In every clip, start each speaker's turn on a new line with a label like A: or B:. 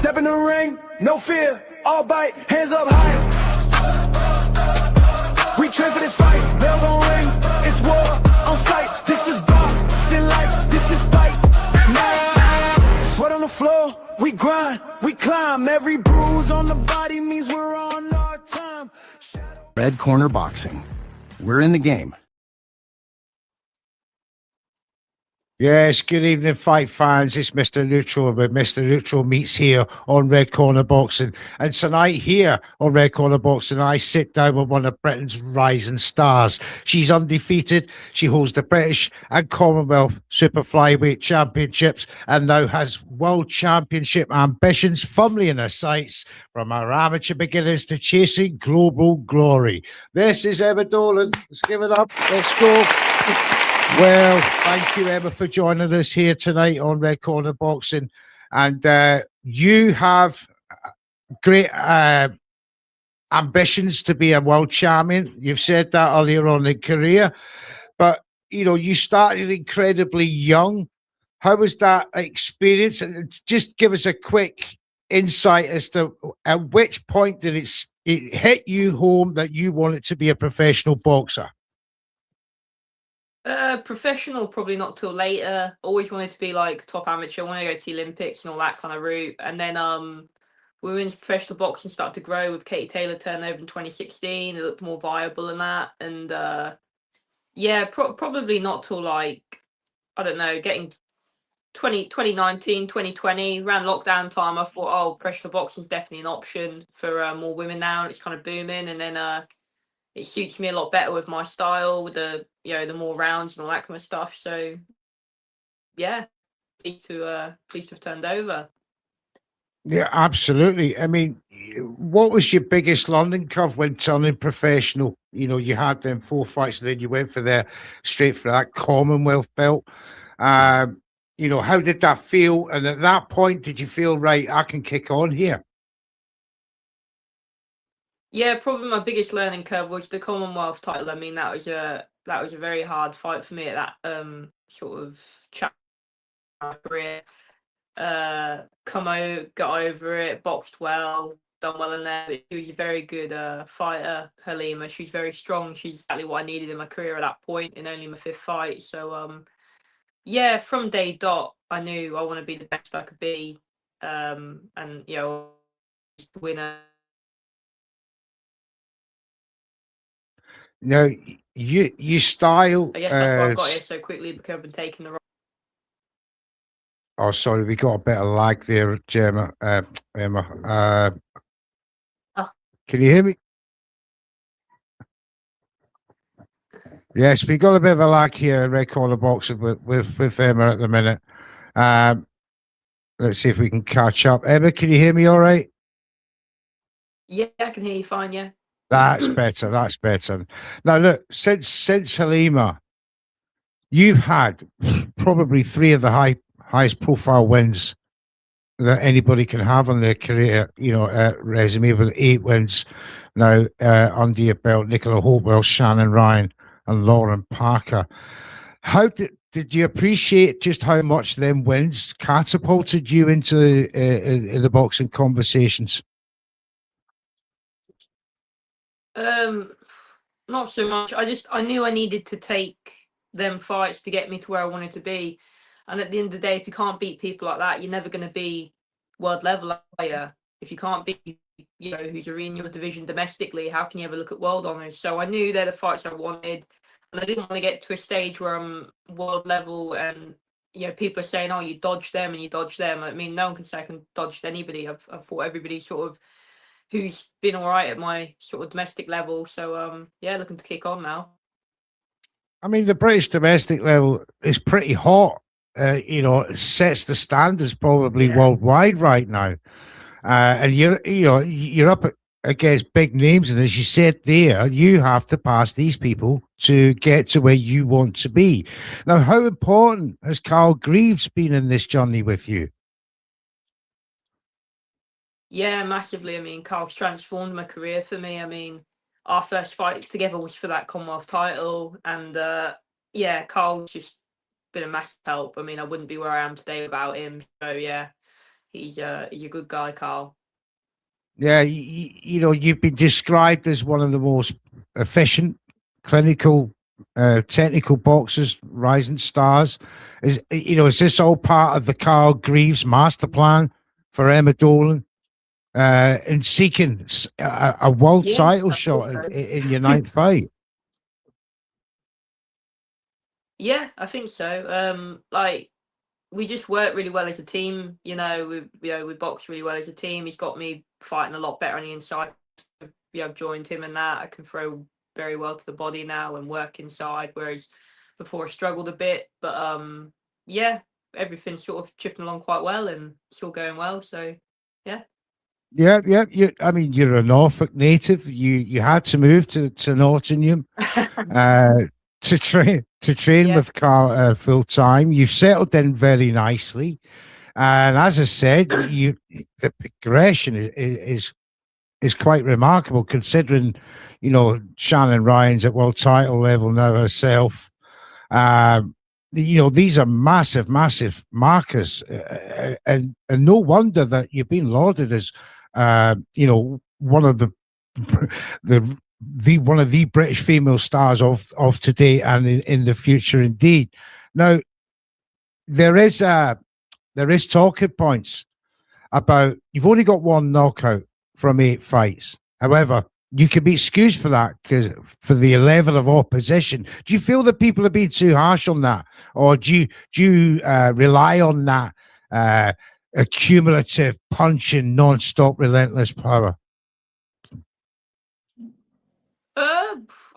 A: Step in the ring, no fear, all bite, hands up high. We train for this fight, bell gon' ring, it's war on sight. This is boxing life, this is fight night. Sweat on the floor, we grind, we climb. Every bruise on the body means we're on our time.
B: Red Corner Boxing. We're in the game.
C: Yes, good evening, fight fans. It's Mr. Neutral, where Mr. Neutral meets here on Red Corner Boxing. And tonight here on Red Corner Boxing, I sit down with one of Britain's rising stars. She's undefeated. She holds the British and Commonwealth Super Flyweight Championships and now has World Championship ambitions firmly in her sights, from her amateur beginnings to chasing global glory. This is Emma Dolan. Let's give it up. Let's go. Well, thank you, Emma, for joining us here tonight on Red Corner Boxing. And you have great ambitions to be a world champion. You've said that earlier on in career. But, you know, you started incredibly young. How was that experience? And just give us a quick insight as to at which point did it hit you home that you wanted to be a professional boxer?
D: Professional, probably not till later. Always wanted to be like top amateur. I want to go to the Olympics and all that kind of route. And then women's professional boxing started to grow with Katie Taylor turning over in 2016. It looked more viable than that. And yeah, probably not till like, I don't know, getting 2019, 2020, around lockdown time, I thought, oh, professional boxing is definitely an option for more women now. And it's kind of booming. And then it suits me a lot better with my style, with the the more rounds and all that kind of stuff. So yeah, pleased to have turned over.
C: Yeah, absolutely. I mean, what was your biggest learning curve when turning professional? You know, you had them 4 fights, and then you went straight for that Commonwealth belt. You know, how did that feel? And at that point, did you feel, right, I can kick on here?
D: Yeah, probably my biggest learning curve was the Commonwealth title. I mean, that was a very hard fight for me at that sort of chat career. Got over it, boxed well, done well in there. But she was a very good fighter, Halima. She's very strong. She's exactly what I needed in my career at that point, in only my 5th fight. So yeah, from day dot, I knew I want to be the best I could be, and the winner.
C: Now, you style.
D: I guess that's why I got here so quickly, because I've been taking the.
C: Oh, sorry, we got a bit of lag there, Emma. Can you hear me? Yes, we got a bit of a lag here at Red Corner Boxing with Emma at the minute. Let's see if we can catch up. Emma, can you hear me all right?
D: Yeah, I can hear you fine, yeah.
C: That's better. That's better. Now, look, since Halima, you've had probably 3 of the highest profile wins that anybody can have on their career, resume, with 8 wins now under your belt. Nicola Hopewell, Shannon Ryan, and Lauren Parker. How did you appreciate just how much them wins catapulted you into the boxing conversations?
D: Not so much. I knew I needed to take them fights to get me to where I wanted to be. And at the end of the day, if you can't beat people like that, you're never going to be world level, are you? If you can't beat, who's in your division domestically, how can you ever look at world honours? So I knew they're the fights I wanted, and I didn't want to get to a stage where I'm world level and people are saying, oh, you dodged them and you dodged them. I mean, no one can say I can dodge anybody. I've fought everybody sort of who's been all right at my sort of domestic level. So yeah, looking to kick on now.
C: I mean, the British domestic level is pretty hot. It sets the standards probably worldwide right now. And you're up against big names, and as you said there, you have to pass these people to get to where you want to be. Now, how important has Carl Greaves been in this journey with you?
D: Yeah, massively. I mean, Carl's transformed my career for me. I mean, our first fight together was for that Commonwealth title, and Carl's just been a massive help. I mean, I wouldn't be where I am today without him. So yeah, he's a good guy, Carl.
C: Yeah, you know, you've been described as one of the most efficient, clinical, technical boxers, rising stars. Is this all part of the Carl Greaves master plan for Emma Dolan in seeking a world title shot in your ninth fight?
D: Yeah, I think so. Like, we just work really well as a team. We box really well as a team. He's got me fighting a lot better on the inside. I've joined him in that. I can throw very well to the body now and work inside, whereas before I struggled a bit. But yeah, everything's sort of chipping along quite well and still going well. So yeah.
C: Yeah. I mean, you're a Norfolk native. You had to move to Nottingham to train with Carl full time. You've settled in very nicely, and as I said, the progression is quite remarkable considering, Shannon Ryan's at world title level now herself. These are massive markers, and no wonder that you've been lauded as, one of the one of the British female stars of today and in the future. Indeed, now there is talking points about you've only got one knockout from 8 fights. However, you can be excused for that because for the level of opposition. Do you feel that people are being too harsh on that, or do you rely on that accumulative punching, non-stop, relentless power?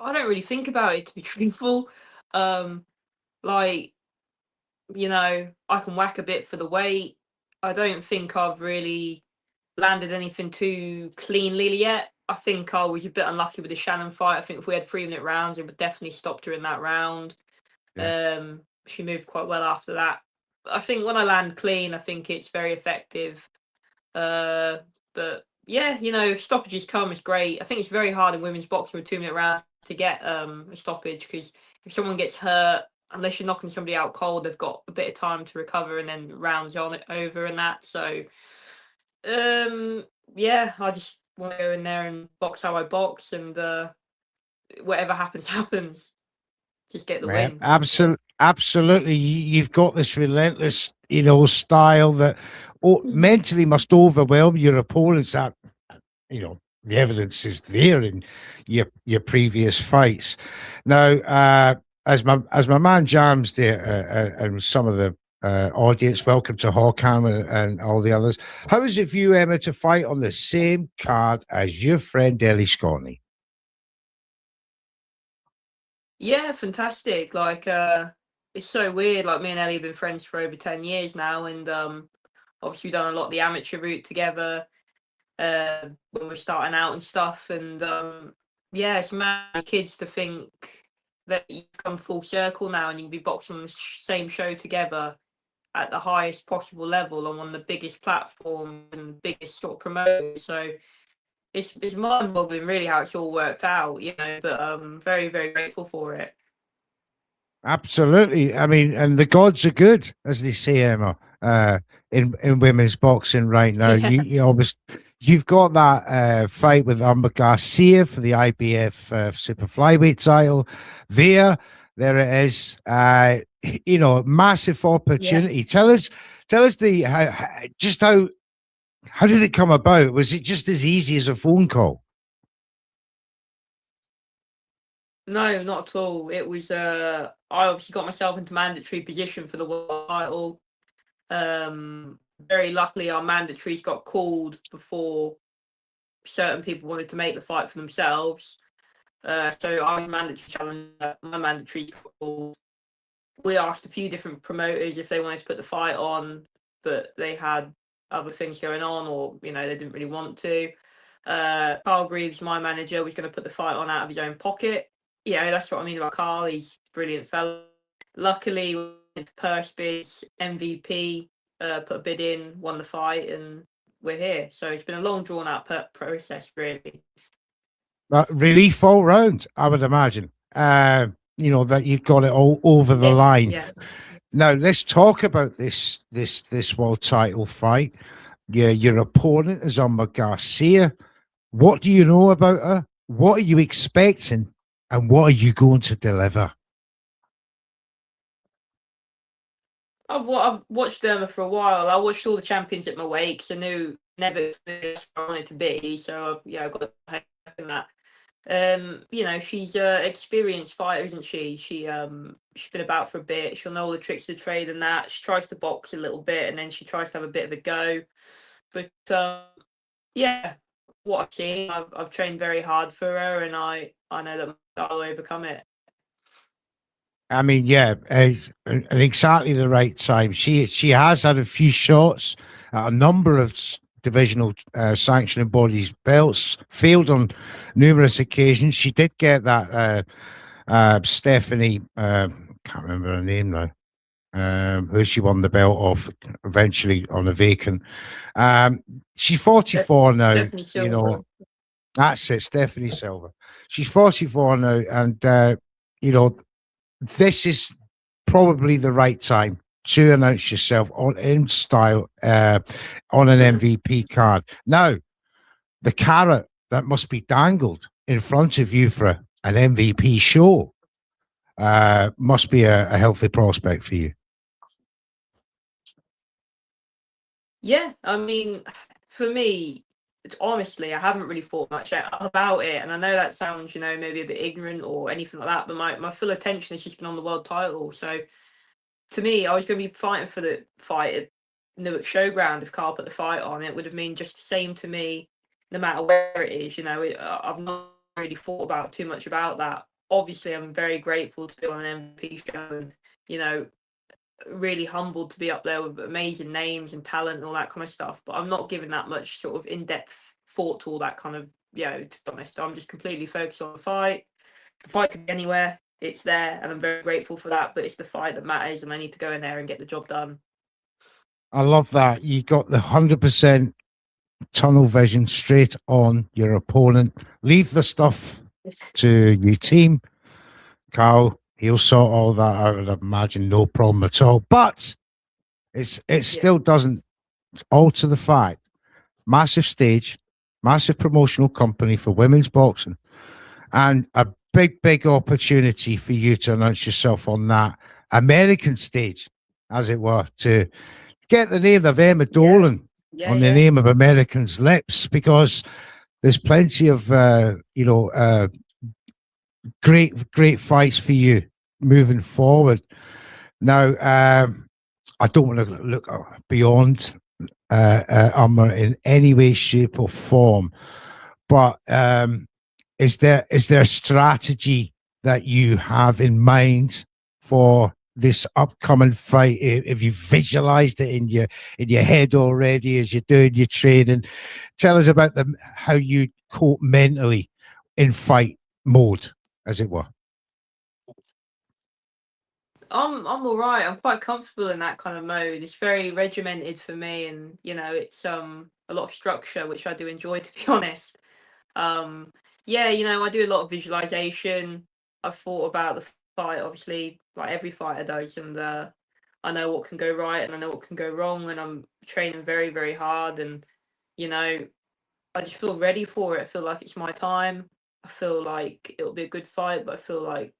D: I don't really think about it, to be truthful. Like, I can whack a bit for the weight. I don't think I've really landed anything too cleanly yet. I think I was a bit unlucky with the Shannon fight. I think if we had 3-minute rounds, it would definitely stopped her in that round.
C: Yeah.
D: She moved quite well after that. I think when I land clean, I think it's very effective. But yeah, if stoppages come, it's great. I think it's very hard in women's boxing with 2-minute rounds to get a stoppage, because if someone gets hurt, unless you're knocking somebody out cold, they've got a bit of time to recover and then rounds on it over and that. So yeah, I just want to go in there and box how I box, and whatever happens, happens. Just get the win.
C: Absolutely. You've got this relentless, style that mentally must overwhelm your opponents. That, the evidence is there in your previous fights. Now, as my man Jams there and some of the audience, welcome to Hawkham and all the others. How is it for you, Emma, to fight on the same card as your friend Ellie Scotney?
D: Yeah, fantastic. Like, it's so weird. Like, me and Ellie have been friends for over 10 years now, and obviously we've done a lot of the amateur route together when we're starting out and stuff. And yeah, it's mad kids to think that you come full circle now and you can be boxing on the same show together at the highest possible level on one of the biggest platforms and biggest sort of promoters. So it's mind-boggling really how it's all worked out, but I'm very, very grateful for it.
C: Absolutely. I mean, and the gods are good, as they say, Emma, in women's boxing right now.
D: Yeah.
C: You've got that fight with Amber Garcia for the IBF Super Flyweight title. There it is. Massive opportunity. Yeah. Tell us how did it come about? Was it just as easy as a phone call?
D: No, not at all. It was I obviously got myself into mandatory position for the world title. Very luckily our mandatories got called before certain people wanted to make the fight for themselves. So I was mandatory challenger, my mandatories got called. We asked a few different promoters if they wanted to put the fight on, but they had other things going on, or they didn't really want to. Carl Greaves, my manager, was going to put the fight on out of his own pocket. Yeah, that's what I mean about Carl. He's a brilliant fellow. Luckily, we went to purse bids, MVP, put a bid in, won the fight, and we're here. So it's been a long, drawn-out process, really.
C: Relief all round, I would imagine. That you got it all over the line.
D: Yeah.
C: Now let's talk about this world title fight. Yeah, your opponent is Emma Garcia. What do you know about her? What are you expecting? And what are you going to deliver?
D: I've watched Derma for a while. I watched all the champions at my weight because I knew never where I wanted to be. So I got in that. She's an experienced fighter, isn't she? She's been about for a bit. She'll know all the tricks of the trade and that. She tries to box a little bit and then she tries to have a bit of a go. But yeah, what I've seen, I've trained very hard for her, and I know that I'll overcome it.
C: I mean, yeah, at exactly the right time. She has had a few shots at a number of divisional sanctioning bodies belts, failed on numerous occasions. She did get that Stephanie, can't remember her name now, who she won the belt off eventually on a vacant. She's 44 now.
D: Stephanie Silver.
C: You know, that's it, Stephanie Silver. She's 44 now, and this is probably the right time to announce yourself in style on an MVP card. Now, the carrot that must be dangled in front of you for an MVP show must be a healthy prospect for you.
D: Yeah, I mean, for me, honestly, I haven't really thought much about it, and I know that sounds, maybe a bit ignorant or anything like that, but my full attention has just been on the world title. So to me, I was going to be fighting for the fight at Newark Showground if Carl put the fight on. It would have been just the same to me, no matter where it is. I've not really thought about too much about that. Obviously, I'm very grateful to be on an MVP show, and really humbled to be up there with amazing names and talent and all that kind of stuff. But I'm not giving that much sort of in-depth thought to all that kind of, to be honest. I'm just completely focused on the fight. The fight could be anywhere. It's there, and I'm very grateful for that. But it's the fight that matters, and I need to go in there and get the job done.
C: I love that. You got the 100% tunnel vision straight on your opponent. Leave the stuff to your team. Carl, he'll sort all that out, I'd imagine, no problem at all. But it still doesn't alter the fact. Massive stage, massive promotional company for women's boxing, and a big opportunity for you to announce yourself on that American stage, as it were, to get the name of Emma Dolan on the name of Americans' lips, because there's plenty of great fights for you moving forward. Now, I don't want to look beyond Emma in any way, shape, or form, but is there a strategy that you have in mind for this upcoming fight? If you visualized it in your head already as you're doing your training, tell us about how you cope mentally in fight mode, as it were.
D: I'm all right. I'm quite comfortable in that kind of mode. It's very regimented for me, and it's a lot of structure, which I do enjoy, to be honest. I do a lot of visualization. I've thought about the fight, obviously, like every fighter does, and I know what can go right and I know what can go wrong, and I'm training very, very hard, and I just feel ready for it. I feel like it's my time. I feel like it'll be a good fight, but I feel like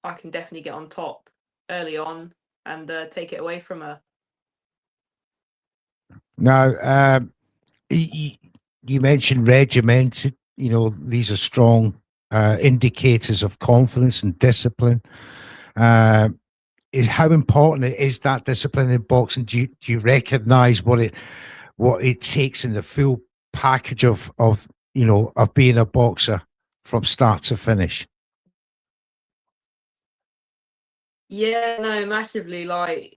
D: I can definitely get on top early on and take it away from her.
C: Now, you mentioned regimented. These are strong indicators of confidence and discipline. Is how important is that discipline in boxing? Do you recognize what it takes in the full package of being a boxer from start to finish?
D: Yeah, no, massively. Like,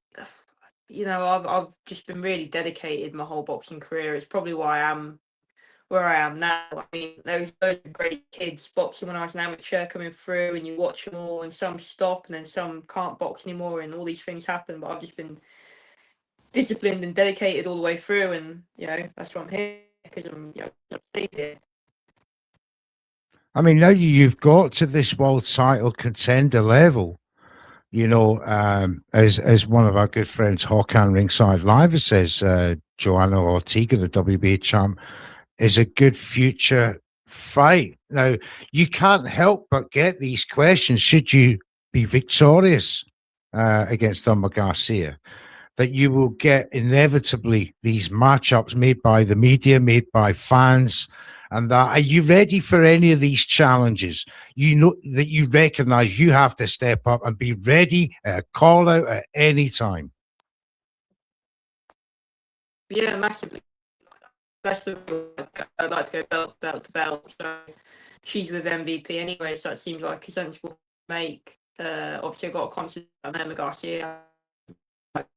D: I've just been really dedicated my whole boxing career. It's probably why I am where I am now. I mean, there was those great kids boxing when I was an amateur coming through, and you watch them all, and some stop, and then some can't box anymore, and all these things happen. But I've just been disciplined and dedicated all the way through, and that's why I'm here, because I'm here.
C: I mean, now you've got to this world title contender level. As one of our good friends, Hawkan Ringside Live, says, Joanna Ortega, the WBA champ, is a good future fight. Now, you can't help but get these questions should you be victorious against Irma Garcia, that you will get inevitably these matchups made by the media, made by fans. And that, are you ready for any of these challenges? You know that you recognize you have to step up and be ready at a call out at any time.
D: Yeah, massively. That's the I'd like to go belt to belt. So she's with MVP anyway, so that seems like a sensible make. Obviously, I've got a constant on Emma Garcia.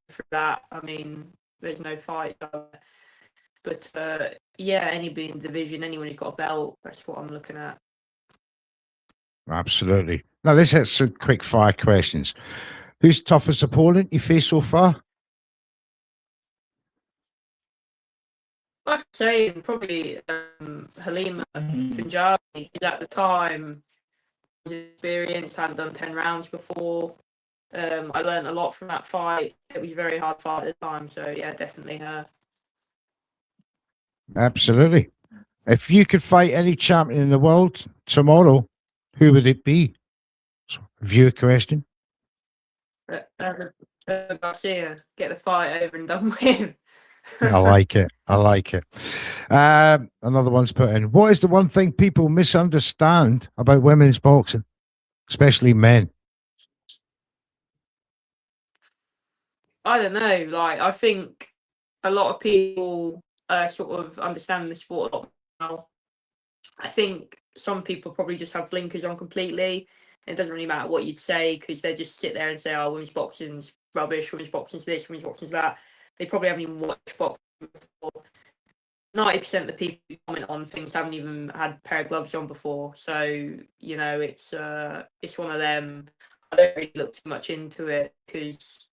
D: For that, I mean, there's no fight. But yeah, anybody in the division, anyone who's got a belt, that's what I'm looking at.
C: Absolutely. Now, let's have some quick fire questions. Who's toughest opponent you faced so far?
D: Like I say, probably Halima Punjabi, because at the time, was experienced, hadn't done 10 rounds before. I learned a lot from that fight. It was a very hard fight at the time, so yeah, definitely her.
C: Absolutely. If you could fight any champion in the world tomorrow, who would it be? Viewer question.
D: Garcia, get the fight over and done with.
C: I like it. I like it. Another one's put in. What is the one thing people misunderstand about women's boxing, especially men?
D: I don't know. Like, I think a lot of people sort of understand the sport a lot now. I think some people probably just have blinkers on completely. It doesn't really matter what you'd say because they just sit there and say, "Oh, women's boxing's rubbish. Women's boxing's this. Women's boxing's that." They probably haven't even watched boxing before. 90% of the people who comment on things haven't even had a pair of gloves on before. So it's one of them. I don't really look too much into it because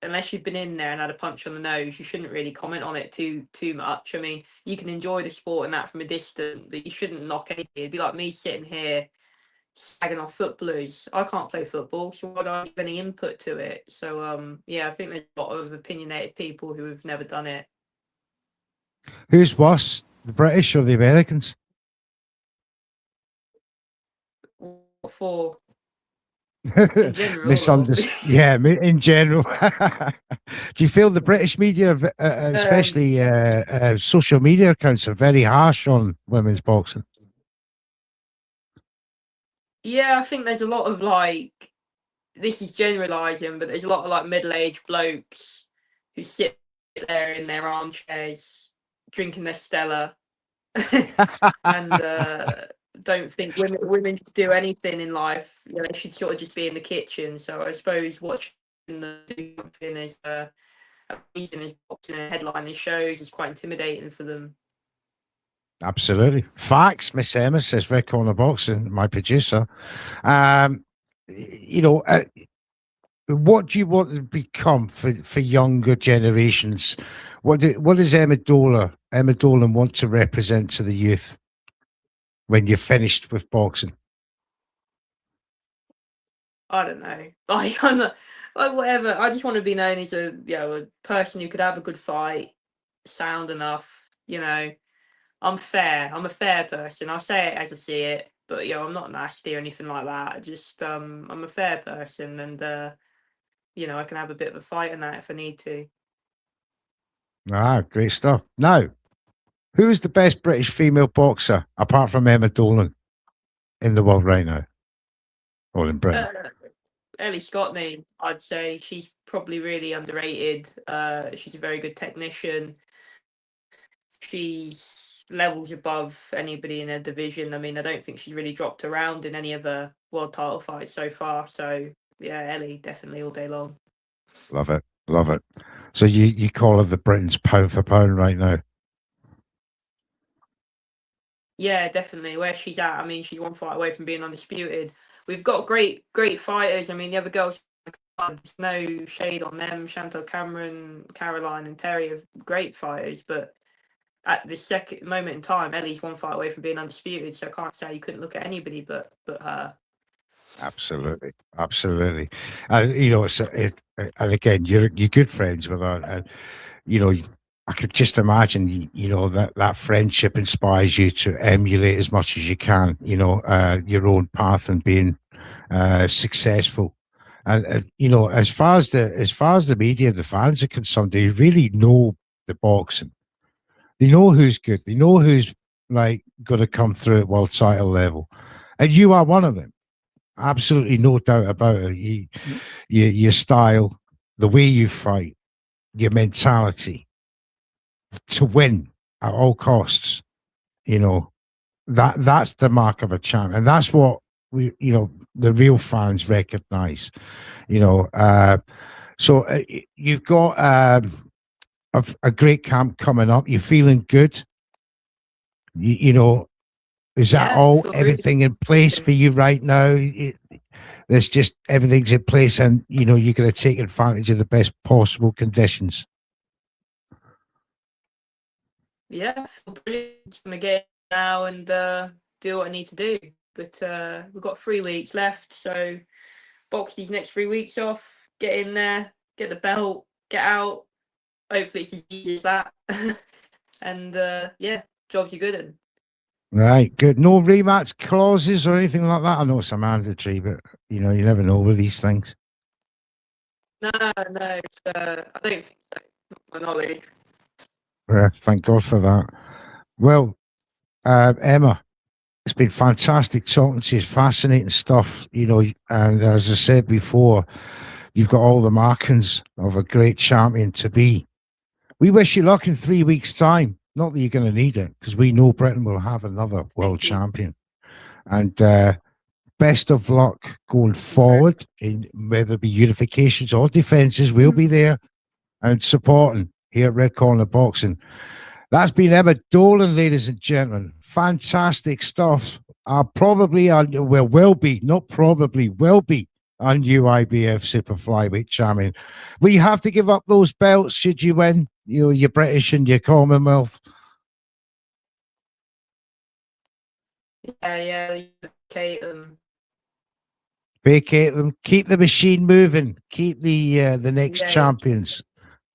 D: unless you've been in there and had a punch on the nose, you shouldn't really comment on it too much. I mean, you can enjoy the sport and that from a distance, but you shouldn't knock anything. It'd be like me sitting here slagging off footballers. I can't play football, so why do I give any input to it? So yeah, I think there's a lot of opinionated people who have never done it.
C: Who's worse, the British or the Americans?
D: What for? In general,
C: yeah, in general. Do you feel the British media, especially social media accounts, are very harsh on women's boxing?
D: Yeah, I think there's a lot of like, this is generalising, but there's a lot of like middle-aged blokes who sit there in their armchairs drinking their Stella and don't think women should do anything in life. They should sort of just be in the kitchen. So I suppose watching the something is amazing as boxing and headlining shows is quite intimidating for them.
C: Absolutely. Facts, Miss Emma says, Red Corner Boxing, my producer. What do you want to become for younger generations? What does Emma Dolan want to represent to the youth when you're finished with boxing?
D: I don't know. Like, I'm not, like, whatever. I just want to be known as a person who could have a good fight, sound enough. I'm fair. I'm a fair person. I say it as I see it, but I'm not nasty or anything like that. Just I'm a fair person, and I can have a bit of a fight in that if I need to.
C: Ah, great stuff. Now, who is the best British female boxer apart from Emma Dolan in the world right now, or in Britain?
D: Ellie Scotney, I'd say she's probably really underrated. She's a very good technician. She's levels above anybody in her division. I mean, I don't think she's really dropped around in any of her world title fights so far. So yeah, Ellie definitely all day long.
C: Love it, love it. So you call her the Britain's pound for pound right now?
D: Yeah, definitely. Where she's at, I mean, she's one fight away from being undisputed. We've got great fighters. I mean, the other girls, there's no shade on them. Chantal Cameron, Caroline, and Terry are great fighters, but at this second moment in time, Ellie's one fight away from being undisputed. So I can't say you couldn't look at anybody but her.
C: Absolutely, absolutely. And you know, and again, you're good friends with her, and you know, I could just imagine, you know, that friendship inspires you to emulate as much as you can, you know, your own path and being successful. And you know, as far as the media, the fans are concerned, they really know the boxing. They know who's good. They know who's like going to come through at world title level, and you are one of them. Absolutely, no doubt about it. Your style, the way you fight, your mentality to win at all costs. You know that's the mark of a champ, and that's what the real fans recognize. You know, you've got a great camp coming up. You're feeling good. You know, is that
D: Yeah,
C: all?
D: feel really
C: Everything in place for you right now? There's just everything's in place, and you know you're going to take advantage of the best possible conditions.
D: yeah, feel brilliant. Just gonna get in now and do what I need to do. But we've got 3 weeks left, so box these next 3 weeks off, get in there, get the belt, get out. Hopefully it's as easy as that. And yeah, jobs are good. And
C: Right, good. No rematch clauses or anything like that. I know it's a mandatory, but you know you never know with these things.
D: no, it's, I don't think so. Not my knowledge.
C: Yeah, thank God for that. Well, Emma, it's been fantastic talking to you. It's fascinating stuff, you know. And as I said before, you've got all the markings of a great champion to be. We wish you luck in 3 weeks' time. Not that you're going to need it, because we know Britain will have another world champion. And best of luck going forward, in whether it be unifications or defences. We'll be there and supporting here at Red Corner Boxing. That's been Emma Dolan, ladies and gentlemen. Fantastic stuff. Will be our new IBF Super Flyweight champion. Will you have to give up those belts should you win? You know, your British and your Commonwealth.
D: Yeah, okay.
C: Vacate them. Keep the machine moving. Keep the next champions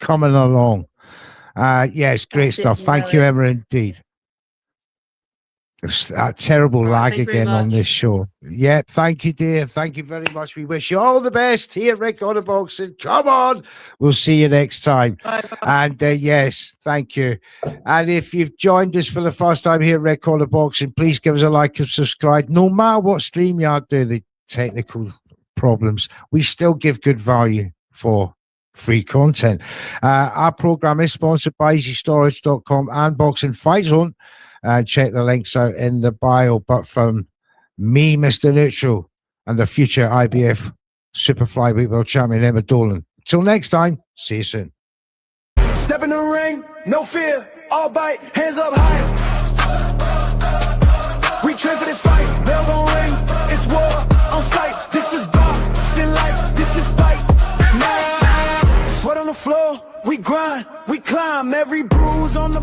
C: coming along. Yes, great stuff. Thank you, Emma, indeed. That terrible lag again on this show. Yeah, thank you, dear. Thank you very much. We wish you all the best here at Red Corner Boxing. Come on. We'll see you next time.
D: Bye.
C: And yes, thank you. And if you've joined us for the first time here at Red Corner Boxing, please give us a like and subscribe. No matter what StreamYard do, the technical problems, we still give good value for free content. Our program is sponsored by EasyStorage.com and Boxing Fight Zone. Check the links out in the bio. But from me, Mr. Neutral, and the future IBF Super Flyweight World Champion Emma Dolan. Till next time, see you soon.
A: Step in the ring, no fear, all bite, hands up high. We train for this fight, bell gon' ring, it's war on sight. This is boxing life, this is fight night. Sweat on the floor, we grind, we climb, every bruise on the